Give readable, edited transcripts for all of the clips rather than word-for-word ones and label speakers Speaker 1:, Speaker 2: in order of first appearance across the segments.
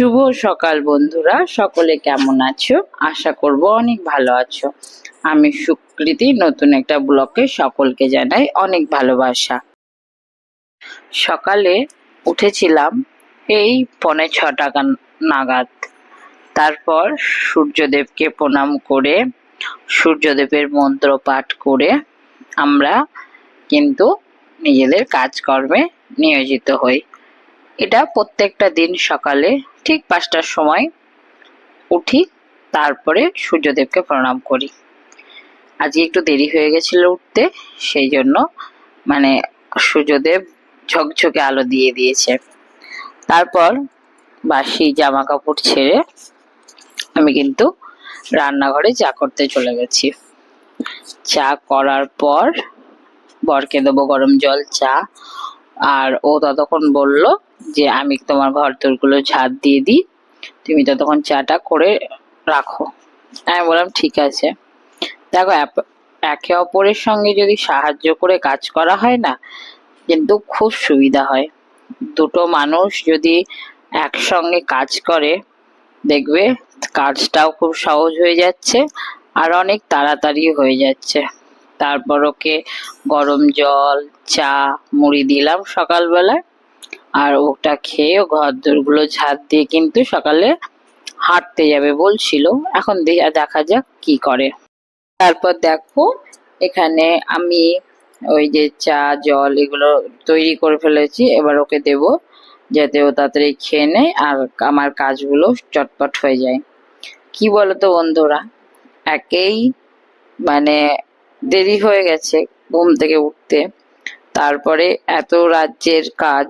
Speaker 1: শুভ সকাল বন্ধুরা, সকলে কেমন আছো? আশা করব অনেক ভালো আছো। আমি সুকৃতি নতুন একটা ব্লগে সকলকে জানাই অনেক ভালোবাসা। সকালে উঠেছিলাম এই 6:45 নাগাদ। তারপর সূর্যদেবকে প্রণাম করে সূর্যদেবের মন্ত্র পাঠ করে আমরা কিন্তু নিজেদের কাজকর্মে নিয়োজিত হই। এটা প্রত্যেকটা দিন সকালে ঠিক 5টার সময় উঠি, তারপরে সূর্যদেবকে প্রণাম করি। আজকে একটু দেরি হয়ে গেছিল উঠতে, সেই জন্য সূর্যদেব ঝকঝকে আলো দিয়ে দিয়েছে। তারপর বাসি জামা কাপড় ছেড়ে আমি কিন্তু রান্নাঘরে চা করতে চলে গেছি। চা করার পর বরকে দেবো গরম জল চা, আর ও ততক্ষণ বলল যে আমি তোমার ঘর দোরগুলো ঝাড় দিয়ে দিই, তুমি ততক্ষণ চাটা করে রাখো। আমি বললাম ঠিক আছে। দেখো, একে অপরের সঙ্গে যদি সাহায্য করে কাজ করা হয় না, কিন্তু খুব সুবিধা হয়। দুটো মানুষ যদি একসঙ্গে কাজ করে, দেখবে কাজটাও খুব সহজ হয়ে যাচ্ছে আর অনেক তাড়াতাড়ি হয়ে যাচ্ছে। তারপর ওকে গরম জল চা মুড়ি দিলাম সকালবেলায়, আর ওটা খেয়ে ঘর দোরগুলো ঝাড় দিয়ে কিন্তু সকালে হাঁটতে যাবে বলছিল। এখন দেখা যাক কি করে। তারপর দেখো, এখানে আমি ওই যে চা জল এগুলো তৈরি করে ফেলেছি, এবার ওকে দেব যাতে ও তাড়াতাড়ি খেয়ে নেয় আর আমার কাজগুলো চটপট হয়ে যায়। কি বলতো বন্ধুরা, একেই দেরি হয়ে গেছে ঘুম থেকে উঠতে, তারপরে এত রাজ্যের কাজ,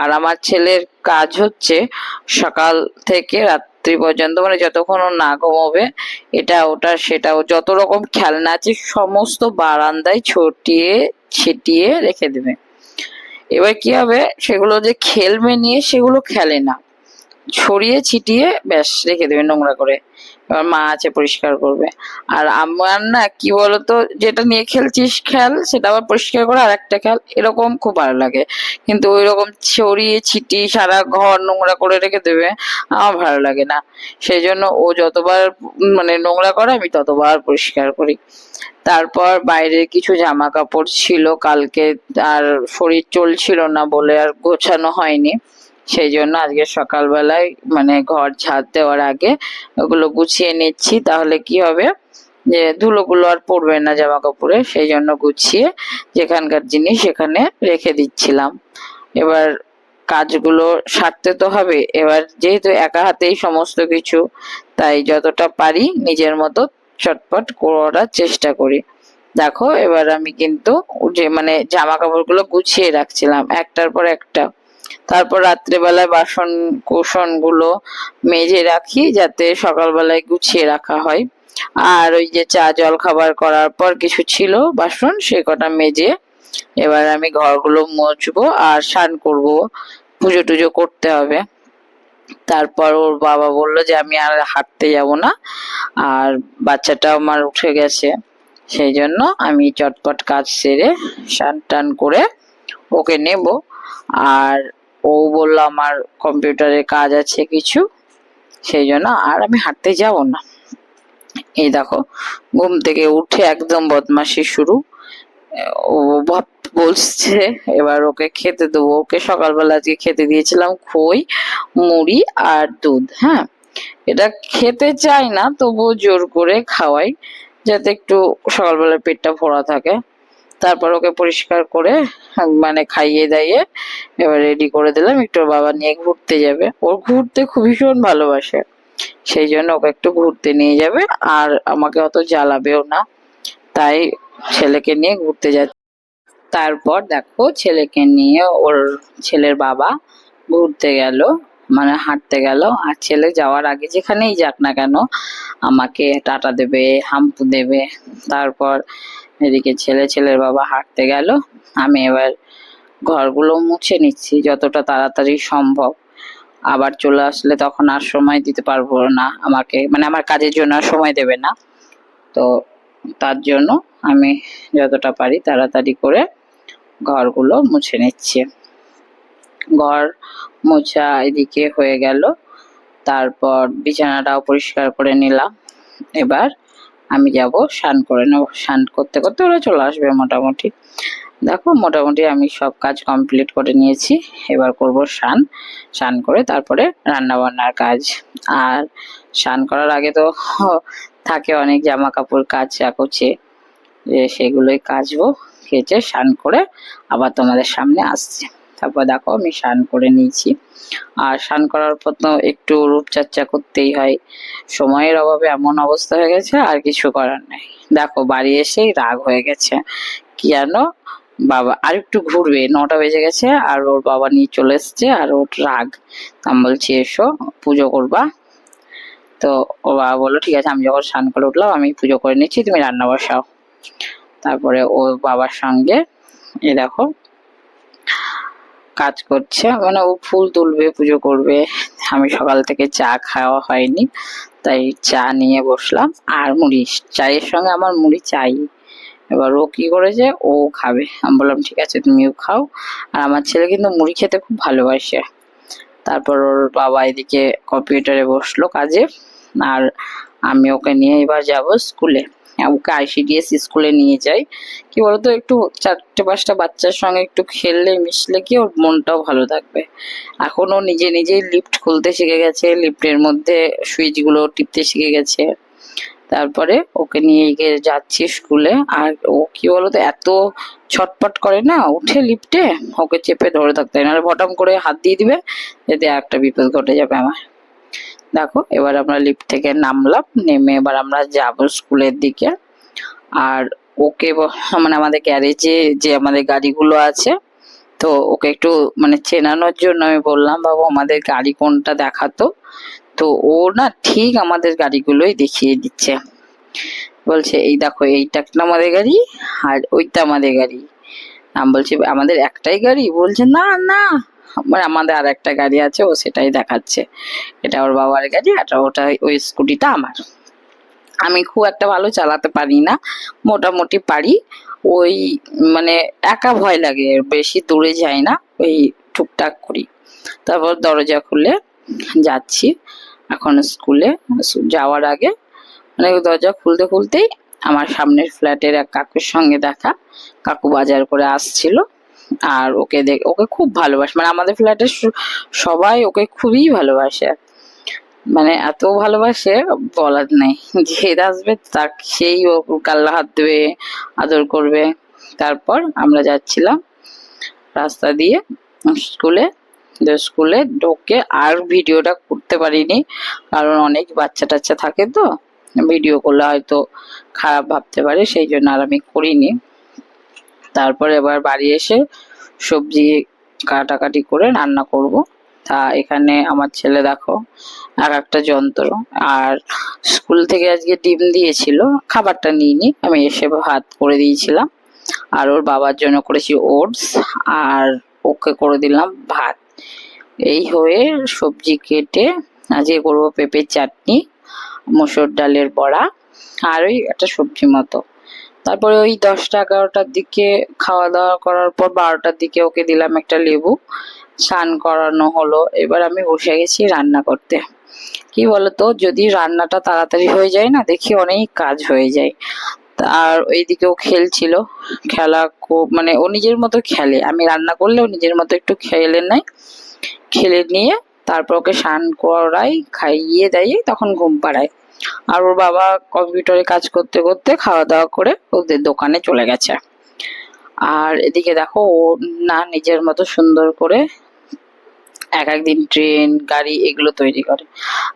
Speaker 1: আর আমার ছেলের কাজ হচ্ছে সকাল থেকে রাত্রি পর্যন্ত, যতক্ষণ ও না ঘুমোবে এটা ওটা সেটা ও যত রকম খেলনা আছে সমস্ত বারান্দায় ছড়িয়ে ছিটিয়ে রেখে দেবে। এবার কি হবে, সেগুলো যে খেলবে নিয়ে সেগুলো খেলে না, ছড়িয়ে ছিটিয়ে ব্যাস রেখে দেবে নোংরা করে। এবার মা আছে পরিষ্কার করবে। আর আমার না কি বলতো, যেটা নিয়ে খেলছিস খেল, সেটা আবার পরিষ্কার করে আর একটা খেল, এরকম খুব ভালো লাগে। কিন্তু ওই রকম ছড়িয়ে ছিটিয়ে সারা ঘর নোংরা করে রেখে দেবে, আমার ভালো লাগে না। সেই জন্য ও যতবার নোংরা করে আমি ততবার পরিষ্কার করি। তারপর বাইরে কিছু জামা কাপড় ছিল কালকে, আর শরীর চলছিল না বলে আর গোছানো হয়নি। সেই জন্য আজকে সকালবেলায় ঘর ঝাড় দেওয়ার আগে ওগুলো গুছিয়ে নিচ্ছি, তাহলে কি হবে যে ধুলোগুলো আর পড়বে না জামা কাপড়ে। সেই জন্য গুছিয়ে যেখানকার জিনিস সেখানে রেখে দিচ্ছিলাম। এবার কাজগুলো সারতে তো হবে। এবার যেহেতু একা হাতেই সমস্ত কিছু, তাই যতটা পারি নিজের মতো চটপট করার চেষ্টা করি। দেখো, এবার আমি কিন্তু যে জামা কাপড়গুলো গুছিয়ে রাখছিলাম একটার পর একটা। তারপর রাত্রেবেলায় বাসন কোসন গুলো মেজে রাখি, যাতে সকালবেলায় গুছিয়ে রাখা হয়। আর ওই যে চা জল খাবার করার পর কিছু ছিল বাসন, সে কটা মেজে এবার আমি ঘরগুলো মুছবো আর স্নান করবো, পুজো টুজো করতে হবে। তারপর ওর বাবা বললো যে আমি আর হাঁটতে যাব না, আর বাচ্চাটাও আমার উঠে গেছে, সেই জন্য আমি চটপট কাজ সেরে স্নান টান করে ওকে নেব। আর ও বললো আমার কম্পিউটারে কাজ আছে কিছু, সেই জন্য আর আমি হাঁটতে যাব না। এই দেখো, ঘুম থেকে উঠে একদম বদমাশি শুরু। ও বলছে এবার ওকে খেতে দেবো। ওকে সকালবেলা আজকে খেতে দিয়েছিলাম খই মুড়ি আর দুধ। হ্যাঁ, এটা খেতে চাই না, তবুও জোর করে খাওয়াই যাতে একটু সকালবেলা পেটটা ভরা থাকে। তারপর ওকে পরিষ্কার করে খাইয়ে দাইয়ে এবার রেডি করে দিলাম, একটু বাবা নিয়ে ঘুরতে যাবে। ওর ঘুরতে খুব ভীষণ ভালোবাসে, সেই জন্য ওকে একটু ঘুরতে নিয়ে যাবে, আর আমাকে অত জ্বালাবেও না, তাই ছেলেকে নিয়ে ঘুরতে যাচ্ছে। তারপর দেখো, ছেলেকে নিয়ে ওর ছেলের বাবা ঘুরতে গেল, হাঁটতে গেল। আর ছেলে যাওয়ার আগে যেখানেই যাক না কেন আমাকে টাটা দেবে, হাম্পু দেবে। তারপর এদিকে ছেলের বাবা হাঁটতে গেল, আমি এবার ঘরগুলো মুছে নিচ্ছি যতটা তাড়াতাড়ি সম্ভব। আবার চলে আসলে তখন আর সময় দিতে পারবো না আমাকে, আমার কাজের জন্য আর সময় দেবে না। তো তার জন্য আমি যতটা পারি তাড়াতাড়ি করে ঘরগুলো মুছে নিচ্ছি। ঘর মোছা এদিকে হয়ে গেল, তারপর বিছানাটাও পরিষ্কার করে নিলাম। এবার আমি যাব স্নান করে নেব। স্নান করতে করতে ওরা চলে আসবে মোটামুটি। দেখো মোটামুটি আমি সব কাজ কমপ্লিট করে নিয়েছি। এবার করব স্নান। স্নান করে তারপরে রান্না বান্নার কাজ। আর স্নান করার আগে তো থাকে অনেক জামা কাপড় কাচা কুচে, যে সেগুলোই কাচবো। কেচে স্নান করে আবার তোমাদের সামনে আসছি। তারপর দেখো আমি স্নান করে নিয়েছি। আর স্নান করার পর তো একটু রূপচর্চা করতেই হয়, সময়ের অভাবে এমন অবস্থা হয়ে গেছে, আর কিছু করার নেই। দেখো বাড়ি এসেই রাগ হয়ে গেছে, কি জানো, বাবা আর একটু ঘুরবে, 9টা বেজে গেছে, আর ওর বাবা নিয়ে চলে এসছে, আর ওর রাগ। আমি বলছি এসো পুজো করবা। তো ওর বাবা বললো ঠিক আছে, আমি যখন স্নান করে উঠলাম আমি পুজো করে নিচ্ছি, তুমি রান্না বসাও। তারপরে ওর বাবার সঙ্গে এ দেখো কাজ করছে, মানে ও ফুল তুলবে, পুজো করবে। আমি সকাল থেকে চা খাওয়া হয়নি, তাই চা নিয়ে বসলাম। আর মুড়ি, চায়ের সঙ্গে আমার মুড়ি চাই। এবার ও কি করেছে, ও খাবে। আমি বললাম ঠিক আছে তুমিও খাও। আর আমার ছেলে কিন্তু মুড়ি খেতে খুব ভালোবাসে। তারপর ওর বাবা এদিকে কম্পিউটারে বসলো কাজে। আর আমি ওকে নিয়ে এবার যাব স্কুলে। ওকে আইসিডিএস স্কুলে নিয়ে যাই। কি বলতো, একটু 4-5টা বাচ্চার সঙ্গে একটু খেললে মিশলে কি ওর মনটাও ভালো থাকবে। এখন ও নিজে নিজেই লিফট খুলতে শিখে গেছে, লিফটের মধ্যে সুইচ গুলো টিপতে শিখে গেছে। তারপরে ওকে নিয়ে গিয়ে যাচ্ছি স্কুলে। আর ও কি বলতো, এত ছটপট করে না উঠে লিফটে, ওকে চেপে ধরে থাকতে হয়, নাহলে বটম করে হাত দিয়ে দিবে, এতে একটা বিপদ ঘটে যাবে আমার। দেখো এবার আমরা লিফট থেকে নামলাম, নেমে এবার আমরা যাব স্কুলের দিকে। আর ওকে মানে আমাদের গ্যারেজে যে আমাদের গাড়িগুলো আছে, তো ওকে একটু মানে চেনানোর জন্য আমি বললাম বাবু আমাদের গাড়ি কোনটা দেখাতো। তো ও না ঠিক আমাদের গাড়িগুলোই দেখিয়ে দিচ্ছে, বলছে এই দেখো এইটা আমাদের গাড়ি, আর ওইটা আমাদের গাড়ি। আমি বলছি আমাদের একটাই গাড়ি, বলছে না না, মানে আমাদের আর একটা গাড়ি আছে, ও সেটাই দেখাচ্ছে। এটা ওর বাবার গাড়ি, আর ওটা ওই স্কুটিটা আমার। আমি খুব একটা ভালো চালাতে পারি না, মোটামুটি পারি। ওই মানে একা ভয় লাগে, বেশি দূরে যাই না, ওই টুকটাক করি। তারপর দরজা খুলে যাচ্ছি এখন স্কুলে। যাওয়ার আগে মানে দরজা খুলতে খুলতেই আমার সামনের ফ্ল্যাটের এক কাকুর সঙ্গে দেখা। কাকু বাজার করে আসছিল। আর ওকে খুব ভালোবাসে, মানে আমাদের ফ্ল্যাটের সবাই ওকে খুবই ভালোবাসে, মানে এত ভালোবাসে বলার নেই। যে আসবে তার সেই ও কাল্লা হাত দেবে, আদর করবে। তারপর আমরা যাচ্ছিলাম রাস্তা দিয়ে স্কুলে। স্কুলে ঢোকে আর ভিডিওটা করতে পারিনি, কারণ অনেক বাচ্চা টাচ্চা থাকে, তো ভিডিও করলে হয়তো খারাপ ভাবতে পারে, সেই জন্য আর আমি করিনি। তারপর এবার বাড়ি এসে সবজি কাটাকাটি করে রান্না করব। তা এখানে আমার ছেলে দেখো এক একটা যন্ত্র। আর স্কুল থেকে আজকে ডিম দিয়েছিল, খাবারটা নিইনি, আমি এসে ভাত করে দিয়েছিলাম। আর ওর বাবার জন্য করেছি ওটস, আর ওকে করে দিলাম ভাত। এই হয়ে সবজি কেটে আজকে করবো পেঁপের চাটনি, মসুর ডালের বড়া, আর ওই একটা সবজি মতো। তারপরে ওই 10টা-11টার দিকে খাওয়া দাওয়া করার পর 12টার দিকে ওকে দিলাম একটা লেবু। স্নান করানো হলো, এবার আমি বসে গেছি রান্না করতে। কি বলতো, যদি রান্নাটা তাড়াতাড়ি হয়ে যায় না, দেখি অনেক কাজ হয়ে যায়। আর ওইদিকেও খেলছিল, খেলা মানে ও নিজের মতো খেলে, আমি রান্না করলে ও নিজের মতো একটু খেলে নেয়। খেলে নিয়ে তারপর ওকে স্নান করাই, খাইয়ে দাইয়ে তখন ঘুম পাড়ায়। আর ওর বাবা কম্পিউটারে কাজ করতে করতে খাওয়া দাওয়া করে ওদের দোকানে চলে গেছে। আর এদিকে দেখো ও না নিজের মতো সুন্দর করে এক একদিন ট্রেন গাড়ি এগুলো তৈরি করে।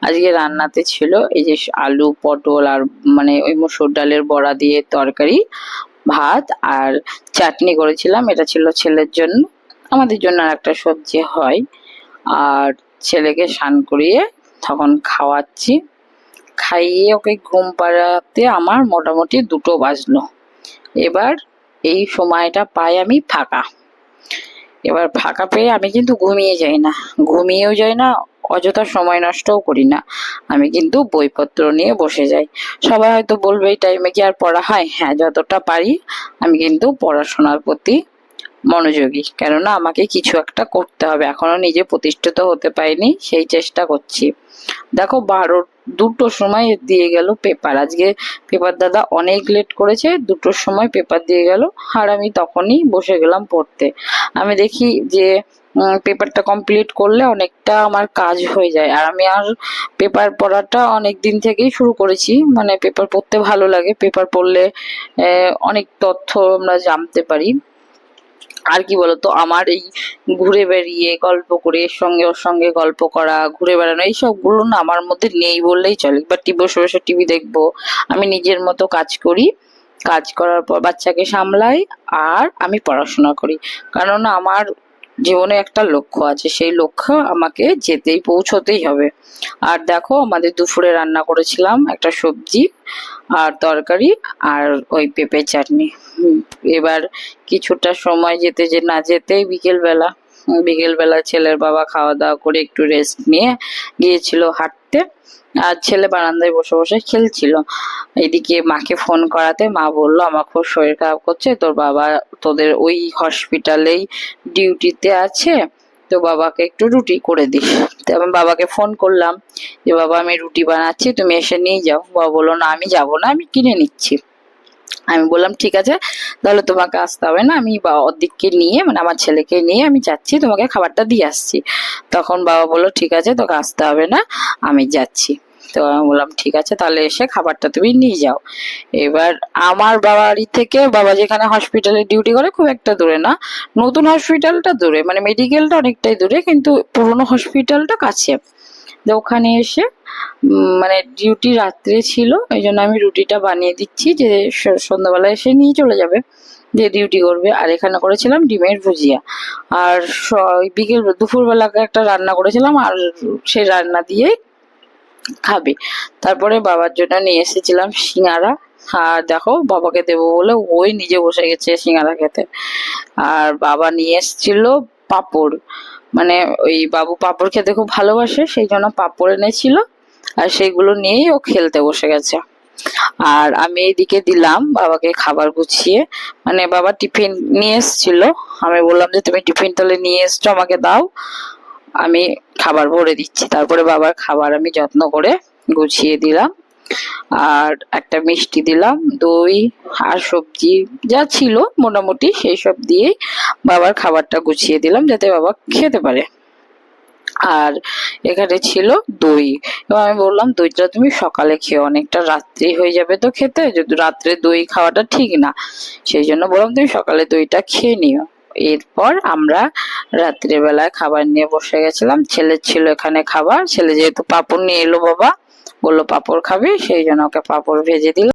Speaker 1: আজকে রান্নাতে ছিল এই যে আলু পটল আর মানে ওই মসুর ডালের বড়া দিয়ে তরকারি, ভাত আর চাটনি করেছিলাম, এটা ছিল ছেলের জন্য। আমাদের জন্য আর একটা সবজি হয়। আর ছেলেকে স্নান করিয়ে তখন খাওয়াচ্ছি, খাইয়ে ওকে ঘুম পাড়াতে আমার মোটামুটি 2টো বাজলো। এবার এই সময়টা পাই আমি ফাঁকা। এবার ফাঁকা পেয়ে আমি কিন্তু ঘুমিয়ে যাই না, ঘুমিয়েও যাই না, অযথা সময় নষ্টও করি না। আমি কিন্তু বইপত্র নিয়ে বসে যাই। সবাই হয়তো বলবে এই টাইমে কি আর পড়া হয়? হ্যাঁ, যতটা পারি আমি কিন্তু পড়াশোনার প্রতি মনোযোগী, কেননা আমাকে কিছু একটা করতে হবে, এখনো নিজে প্রতিষ্ঠিত হতে পারিনি, সেই চেষ্টা করছি। দেখো 2টোর সময় দিয়ে গেল পেপার, আজকে পেপার দাদা অনেক লেট করেছে, 2টোর সময় পেপার দিয়ে গেল, আর আমি তখনই বসে গেলাম পড়তে। আমি দেখি যে পেপারটা কমপ্লিট করলে অনেকটা আমার কাজ হয়ে যায়, আর আমি আর পেপার পড়াটা অনেক দিন থেকেই শুরু করেছি, মানে পেপার পড়তে ভালো লাগে, পেপার পড়লে অনেক তথ্য আমরা জানতে পারি। আর কি বলতো, আমার এই ঘুরে বেড়িয়ে গল্প করে এর সঙ্গে ওর সঙ্গে গল্প করা, ঘুরে বেড়ানো, এই সবগুলো না আমার মধ্যে নেই বললেই চলে। বা বসে বসে টিভি দেখবো, আমি নিজের মতো কাজ করি, কাজ করার পর বাচ্চাকে সামলাই, আর আমি পড়াশোনা করি, কারণ আমার জীবনে একটা লক্ষ্য আছে, সেই লক্ষ্য আমাকে পৌঁছতেই হবে। আর দেখো আমাদের দুপুরে রান্না করেছিলাম একটা সবজি আর তরকারি, আর ওই পেঁপে চাটনি। এবার কিছুটা সময় না যেতেই বিকেলবেলা ছেলের বাবা খাওয়া দাওয়া করে একটু রেস্ট নিয়ে গিয়েছিল হাঁটতে, আর ছেলে বারান্দায় বসে বসে খেলছিল। এদিকে মাকে ফোন করাতে মা বলল, আমার খুব শরীর খারাপ করছে, তোর বাবা তোদের ওই হসপিটালেই ডিউটিতে আছে, তো বাবাকে একটু রুটি করে দিস। তো আমি বাবাকে ফোন করলাম যে বাবা আমি রুটি বানাচ্ছি, তুমি এসে নিয়ে যাও। বাবা বললো না আমি যাবো না, আমি কিনে নিচ্ছি। আমি বললাম ঠিক আছে, তাহলে তোমাকে আসতে হবে না, আমি অর্ধেককে নিয়ে, মানে আমার ছেলেকে নিয়ে আমি যাচ্ছি, তোমাকে খাবারটা দিয়ে আসছি। তখন বাবা বললো ঠিক আছে, তোকে আসতে হবে না, আমি যাচ্ছি। তো আমি বললাম ঠিক আছে, তাহলে এসে খাবারটা তুমি নিয়ে যাও। এবার আমার বাড়ি থেকে বাবা যেখানে হসপিটালে ডিউটি করে খুব একটা দূরে না, নতুন হসপিটালটা দূরে, মানে মেডিকেলটা অনেকটাই দূরে, কিন্তু পুরোনো হসপিটালটা কাছে। যে ওখানে এসে মানে ডিউটি রাত্রে ছিল, এই জন্য আমি রুটিটা বানিয়ে দিচ্ছি, যে সন্ধ্যাবেলা এসে নিয়ে চলে যাবে, যে ডিউটি করবে। আর এখানে করেছিলাম ডিমের ভুজিয়া, আর দুপুরবেলা একটা রান্না করেছিলাম, আর সেই রান্না দিয়েই খাবে। তারপরে বাবার জন্য নিয়ে এসেছিলাম সিঙ্গারা, আর দেখো বাবাকে দেবো বলে ওই নিজে বসে গেছে সিঙ্গারা খেতে। আর বাবা নিয়ে এসেছিল পাঁপড়, মানে ওই বাবু পাঁপড় খেতে খুব ভালোবাসে, সেই জন্য পাঁপড় এনেছিল, আর সেইগুলো নিয়েই ও খেলতে বসে গেছে। আর আমি এইদিকে দিলাম বাবাকে খাবার গুছিয়ে, মানে বাবা টিফিন নিয়ে এসেছিল, আমি বললাম যে তুমি টিফিন তাহলে নিয়ে এসছো, আমাকে দাও, আমি খাবার ভরে দিচ্ছি। তারপরে বাবার খাবার আমি যত্ন করে গুছিয়ে দিলাম, আর একটা মিষ্টি দিলাম, দই আর সবজি যা ছিল মোটামুটি সেই সব দিয়ে বাবার খাবারটা গুছিয়ে দিলাম, যাতে বাবা খেতে পারে। আর এখানে ছিল দই, এবং আমি বললাম দইটা তুমি সকালে খেও, অনেকটা রাত্রি হয়ে যাবে তো খেতে, যদি রাত্রে দই খাওয়াটা ঠিক না, সেই জন্য বললাম তুমি সকালে দইটা খেয়ে নিও। এরপর আমরা রাত্রে বেলায় খাবার নিয়ে বসে গেছিলাম, ছেলের ছিল এখানে খাবার, ছেলে যেহেতু পাঁপড় নিয়ে এলো, বাবা বললো পাঁপড় খাবে, সেই জন্য ওকে পাঁপড় ভেজে দিলাম।